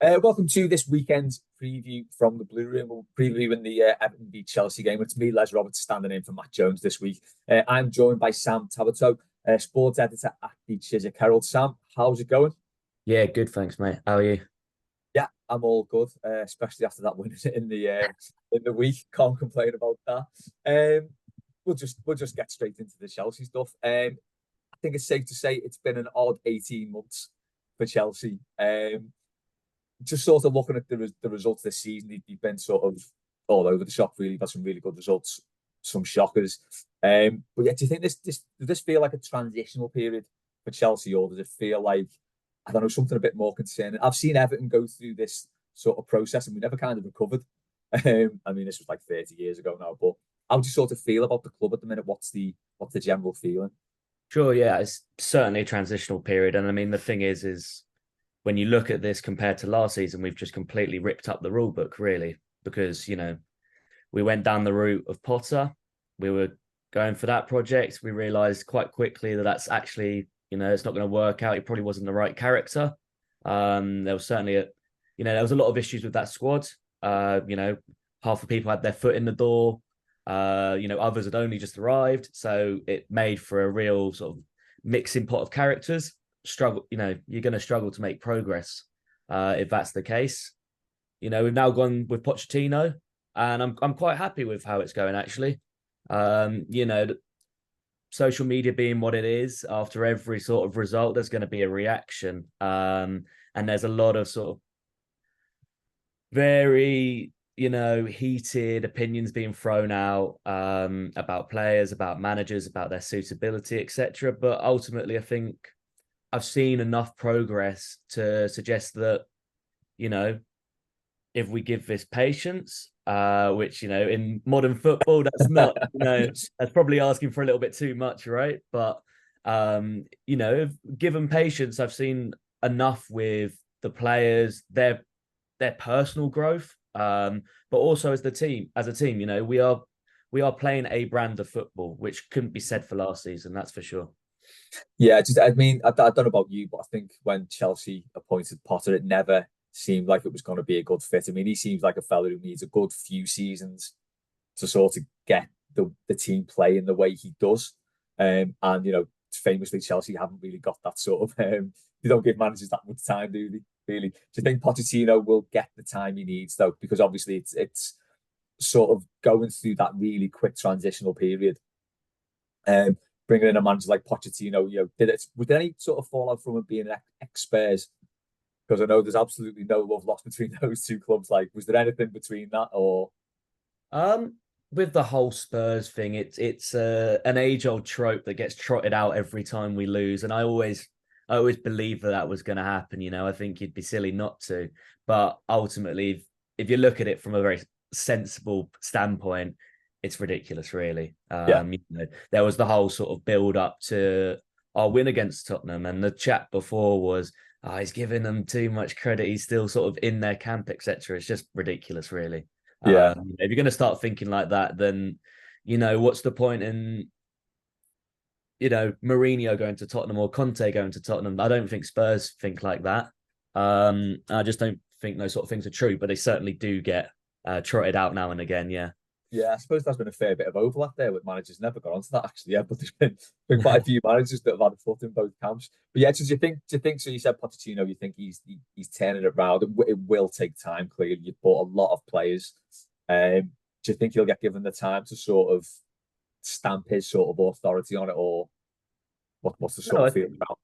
Welcome to this weekend's preview from the Blue Room. We'll previewing the Everton v Chelsea game. It's me, Les Roberts, standing in for Matt Jones this week. I'm joined by Sam Tabato, sports editor at the Chiswick Herald. Sam, how's it going? Yeah, good, thanks, mate. How are you? Yeah, I'm all good, especially after that win in the week. Can't complain about that. We'll just get straight into the Chelsea stuff. I think it's safe to say it's been an odd 18 months for Chelsea. Just sort of looking at the results this season, they've been sort of all over the shop. Really, got some really good results, some shockers. But yeah, do you think does this feel like a transitional period for Chelsea, or does it feel like, I don't know, something a bit more concerning? I've seen Everton go through this sort of process, and we never kind of recovered. I mean, this was like 30 years ago now. But how do you sort of feel about the club at the minute? What's the general feeling? Sure, yeah, it's certainly a transitional period. And I mean, the thing is when you look at this compared to last season, we've just completely ripped up the rule book, really, because, we went down the route of Potter. We were going for that project. We realized quite quickly that that's actually, it's not going to work out. He probably wasn't the right character. There was certainly there was a lot of issues with that squad. Half the people had their foot in the door. Others had only just arrived. So it made for a real sort of mixing pot of characters. You're going to struggle to make progress if that's the case. We've now gone with Pochettino, and I'm quite happy with how it's going, actually. Social media being what it is, after every sort of result, there's going to be a reaction. And there's a lot of sort of very heated opinions being thrown out about players, about managers, about their suitability, etc. But ultimately, I think I've seen enough progress to suggest that, if we give this patience, which, in modern football, that's not, that's probably asking for a little bit too much, right? But, if given patience, I've seen enough with the players, their personal growth, but also as a team, we are playing a brand of football, which couldn't be said for last season, that's for sure. Yeah, I mean, I don't know about you, but I think when Chelsea appointed Potter, it never seemed like it was going to be a good fit. I mean, he seems like a fella who needs a good few seasons to sort of get the team playing the way he does. And famously, Chelsea haven't really got that sort of. They don't give managers that much time, do they? Really? Do you think Pochettino will get the time he needs though? Because obviously, it's sort of going through that really quick transitional period. Bringing in a manager like Pochettino, was there any sort of fallout from him being an ex-Spurs? Because I know there's absolutely no love lost between those two clubs. Like, was there anything between that, or? Um, with the whole Spurs thing, it's an age-old trope that gets trotted out every time we lose, and I always believed that was going to happen. I think you'd be silly not to, but ultimately, if you look at it from a very sensible standpoint, it's ridiculous, really. Yeah, There was the whole sort of build up to our win against Tottenham, and the chat before was, oh, he's giving them too much credit. He's still sort of in their camp, etc. It's just ridiculous, really. yeah, If you're going to start thinking like that, then what's the point in Mourinho going to Tottenham or Conte going to Tottenham? I don't think Spurs think like that. I just don't think those sort of things are true, but they certainly do get trotted out now and again. Yeah. yeah. I suppose there's been a fair bit of overlap there with managers. Never got onto that actually, yeah. But there's been quite a few managers that have had a foot in both camps. But yeah, so do you think? So you said Pochettino. You think he's turning it around? It will take time. Clearly, you've bought a lot of players. Do you think he'll get given the time to sort of stamp his sort of authority on it, or what's the No, sort of feeling about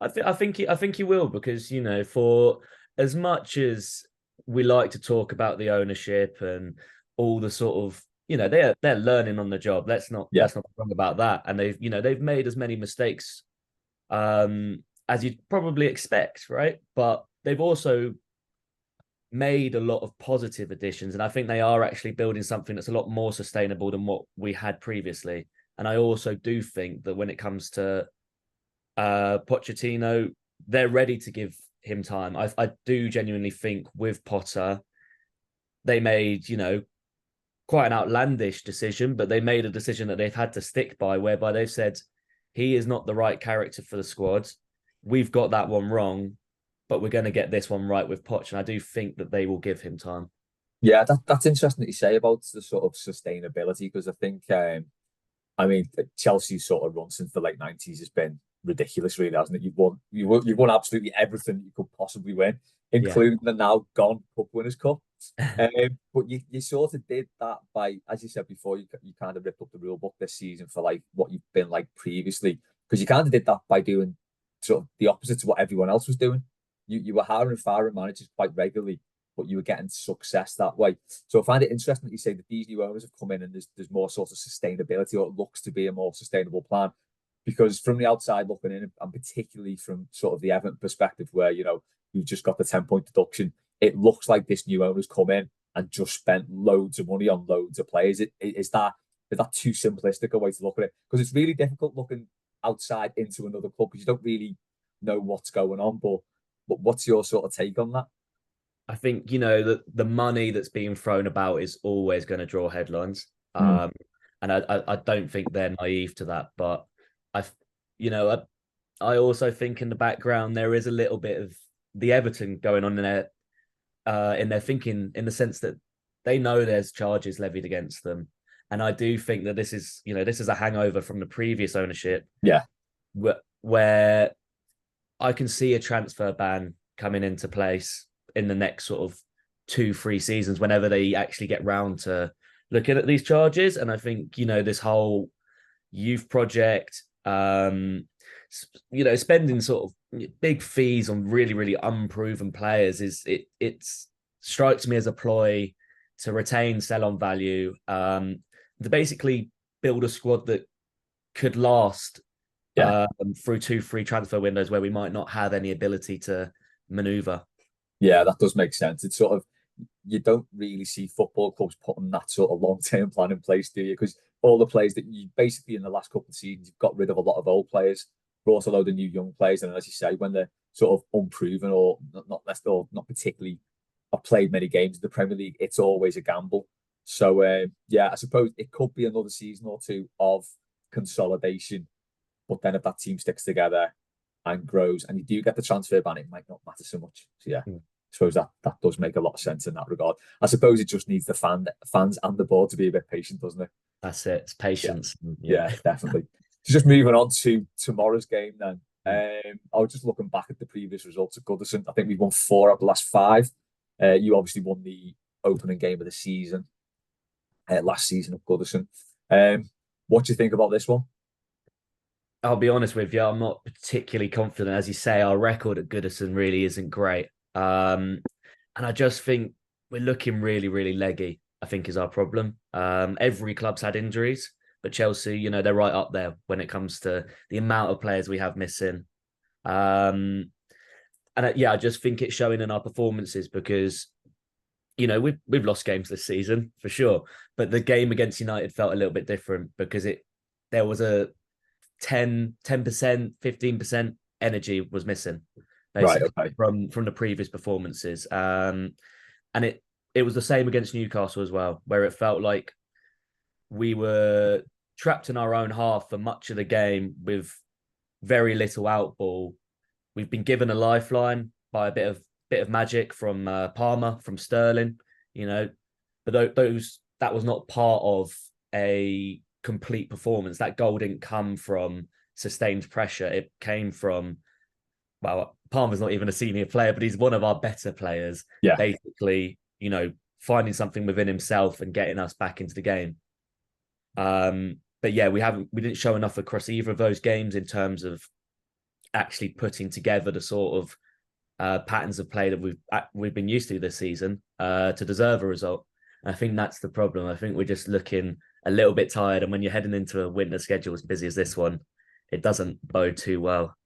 that? I think he will, because for as much as we like to talk about the ownership and all the sort of they're learning on the job. Yeah, Let's not be wrong about that. And they've made as many mistakes as you'd probably expect, right? But they've also made a lot of positive additions, and I think they are actually building something that's a lot more sustainable than what we had previously. And I also do think that when it comes to Pochettino, they're ready to give him time. I do genuinely think with Potter, they made, quite an outlandish decision, but they made a decision that they've had to stick by, whereby they've said he is not the right character for the squad. We've got that one wrong. but we're going to get this one right with Poch, and I do think that they will give him time. Yeah, that's interesting that you say about the sort of sustainability because I think I mean, Chelsea's sort of run since the late '90s has been ridiculous, really, hasn't it? You've won absolutely everything you could possibly win, Yeah. including the now gone Cup Winners' Cup. But you sort of did that by, as you said before, you kind of ripped up the rule book this season for like what you've been like previously, because you kind of did that by doing sort of the opposite to what everyone else was doing. You were hiring and firing managers quite regularly, but you were getting success that way. So I find it interesting that you say that these new owners have come in and there's more sort of sustainability, or it looks to be a more sustainable plan. Because from the outside looking in, and particularly from sort of the Everton perspective, where you've just got the 10-point deduction, it looks like this new owner's come in and just spent loads of money on loads of players. Is that too simplistic a way to look at it? Because it's really difficult looking outside into another club because you don't really know what's going on. But what's your sort of take on that? I think, the money that's being thrown about is always going to draw headlines. Mm. And I don't think they're naive to that. But I, you know, I also think in the background there is a little bit of the Everton going on in their thinking, in the sense that they know there's charges levied against them. And I do think that this is a hangover from the previous ownership, Yeah, where I can see a transfer ban coming into place in the next sort of 2-3 seasons, whenever they actually get round to looking at these charges. And I think, this whole youth project, spending sort of big fees on really, really unproven players it strikes me as a ploy to retain sell on value, to basically build a squad that could last yeah. through 2-3 transfer windows where we might not have any ability to maneuver. Yeah, that does make sense. It's sort of, you don't really see football clubs putting that sort of long-term plan in place, do you? Because all the players that you basically in the last couple of seasons, you've got rid of a lot of old players, brought a load of new young players, and as you say, when they're sort of unproven or not less or not particularly have played many games in the Premier League, it's always a gamble. So yeah, I suppose it could be another season or two of consolidation, but then if that team sticks together and grows, and you do get the transfer ban, it might not matter so much. So yeah, Mm. I suppose that does make a lot of sense in that regard. I suppose it just needs the fans and the board to be a bit patient, doesn't it? That's it. It's Yeah, patience. Yeah. yeah, definitely. So just moving on to tomorrow's game then. Mm. I was just looking back at the previous results at Goodison. I think we've won 4 out of the last 5. You obviously won the opening game of the season last season at Goodison. What do you think about this one? I'll be honest with you, I'm not particularly confident. As you say, our record at Goodison really isn't great. And I just think we're looking really, really leggy, I think is our problem. Every club's had injuries, but Chelsea, they're right up there when it comes to the amount of players we have missing. And I just think it's showing in our performances because, we've lost games this season for sure. But the game against United felt a little bit different because there was a 10%, 15% energy was missing, Right. basically, Okay. from the previous performances. And it was the same against Newcastle as well, where it felt like we were trapped in our own half for much of the game with very little outball. We've been given a lifeline by a bit of magic from Palmer, from Sterling, but that was not part of a complete performance. That goal didn't come from sustained pressure. It came from, well, Palmer's not even a senior player, but he's one of our better players, Yeah. basically, finding something within himself and getting us back into the game. But yeah, we didn't show enough across either of those games in terms of actually putting together the sort of patterns of play that we've been used to this season to deserve a result. And I think that's the problem. I think we're just looking a little bit tired, and when you're heading into a winter schedule as busy as this one, it doesn't bode too well.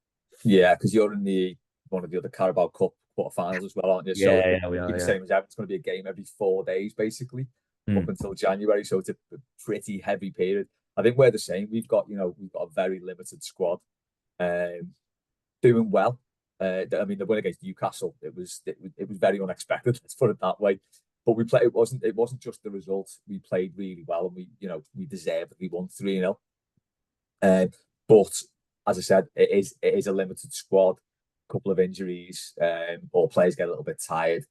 Yeah, because you're in one of the other Carabao Cup quarterfinals as well, aren't you? So Yeah, we you're are. the Yeah. same as Everton. It's going to be a game every 4 days, basically, up Mm. until January. So it's a pretty heavy period. I think we're the same. We've got a very limited squad, um, doing well. I mean, the win against Newcastle, it was very unexpected. Let's put it that way. But we played. It wasn't just the result. We played really well, and we deservedly won 3-0. But as I said, it is a limited squad. couple of injuries, or players get a little bit tired,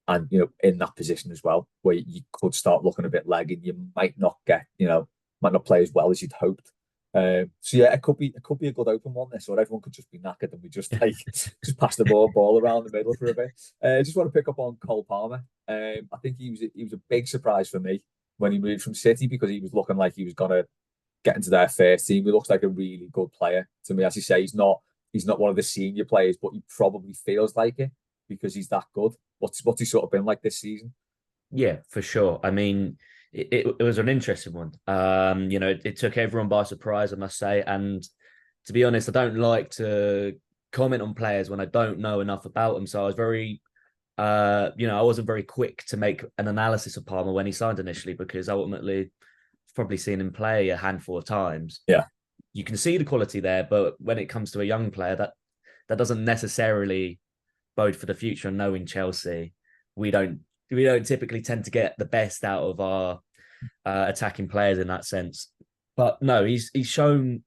and in that position as well, where you could start looking a bit leggy, you might not get, might not play as well as you'd hoped. So yeah, it could be a good open one this, or everyone could just be knackered and we just like just pass the ball around the middle for a bit. I just want to pick up on Cole Palmer. I think he was a big surprise for me when he moved from City, because he was looking like he was gonna get into their first team. He looks like a really good player to me. As you say, he's not one of the senior players, but he probably feels like it because he's that good. What's he sort of been like this season? Yeah, for sure. I mean, it was an interesting one. It took everyone by surprise, I must say. And to be honest, I don't like to comment on players when I don't know enough about them. So I was I wasn't very quick to make an analysis of Palmer when he signed initially, because ultimately, I've probably seen him play a handful of times. Yeah, You can see the quality there, but when it comes to a young player, that doesn't necessarily bode for the future. And knowing Chelsea, we don't typically tend to get the best out of our attacking players in that sense. But no, he's shown,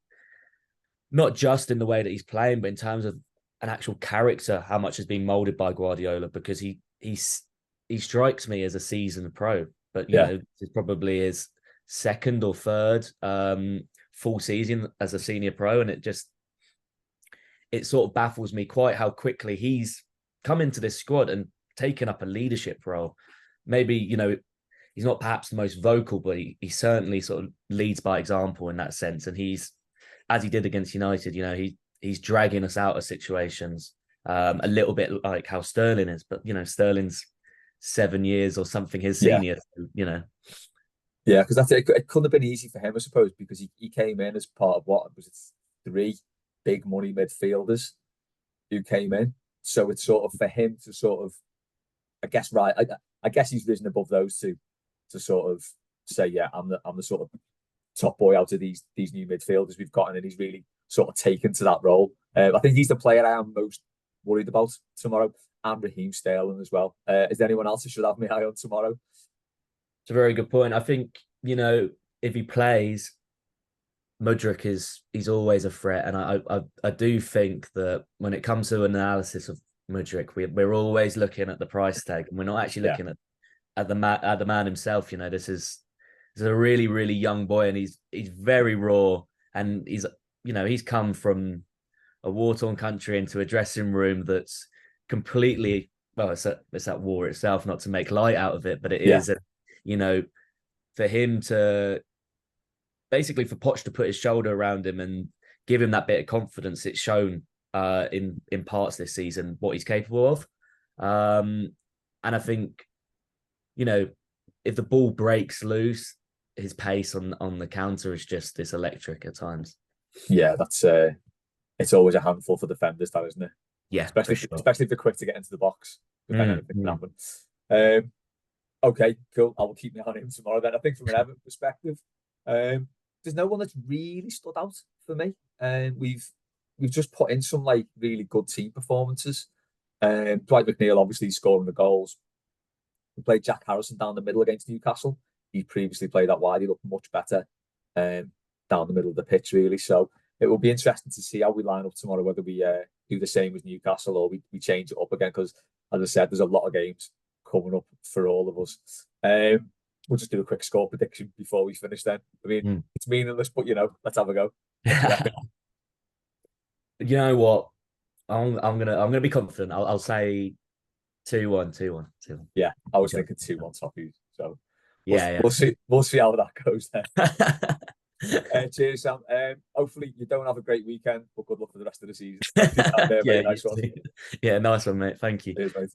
not just in the way that he's playing, but in terms of an actual character, how much has been molded by Guardiola, because he strikes me as a seasoned pro. But yeah, it's probably his second or third full season as a senior pro, and it sort of baffles me quite how quickly he's come into this squad and taken up a leadership role. Maybe, he's not perhaps the most vocal, but he certainly sort of leads by example in that sense. And he's, as he did against United, he's dragging us out of situations, a little bit like how Sterling is. But, Sterling's 7 years or something his yeah, senior, yeah. Because that's it. It couldn't have been easy for him, I suppose, because he came in as part of what was it, three big money midfielders who came in. So it's sort of for him to sort of, I guess, right. I guess he's risen above those two to sort of say, yeah, I'm the sort of top boy out of these new midfielders we've gotten, and he's really sort of taken to that role. I think he's the player I am most worried about tomorrow, and Raheem Sterling as well. Is there anyone else who should have my eye on tomorrow? it's a very good point. I think, if he plays, Mudryk he's always a threat, and I do think that when it comes to an analysis of Mudryk, we're always looking at the price tag, and we're not actually Yeah, looking at the man himself. This is a really, really young boy, and he's very raw, and he's come from a war-torn country into a dressing room that's completely, well, it's at war itself, not to make light out of it, but it yeah, is. You know, for him to basically, for Poch to put his shoulder around him and give him that bit of confidence, it's shown in parts this season what he's capable of. And I think, if the ball breaks loose, his pace on the counter is just it's electric at times. yeah. That's it's always a handful for defenders, that isn't it? Yeah, for Especially sure. especially if they're quick to get into the box, because then anything can Mm. happen. Okay, cool. I will keep my eye on him tomorrow. Then I think from an Everton perspective, there's no one that's really stood out for me. We've just put in some like really good team performances. Dwight McNeil obviously scoring the goals. We played Jack Harrison down the middle against Newcastle. He previously played that wide. He looked much better down the middle of the pitch, really. So it will be interesting to see how we line up tomorrow, whether we do the same as Newcastle or we change it up again. Because, as I said, there's a lot of games coming up for all of us. We'll just do a quick score prediction before we finish then. I mean, Mm. it's meaningless, but, let's have a go. What do you reckon? You know what? I'm gonna be confident. I'll say 2-1, 2-1, 2-1. Yeah, I was thinking 2-1 Toffees. So we'll, Yeah, we'll see. We'll see how that goes then. yeah. Cheers, Sam. Hopefully you don't have a great weekend, but good luck for the rest of the season. Thank you, Sam. Very Yeah, you nice one. too. Yeah, nice one, mate. Thank you. Cheers, mate.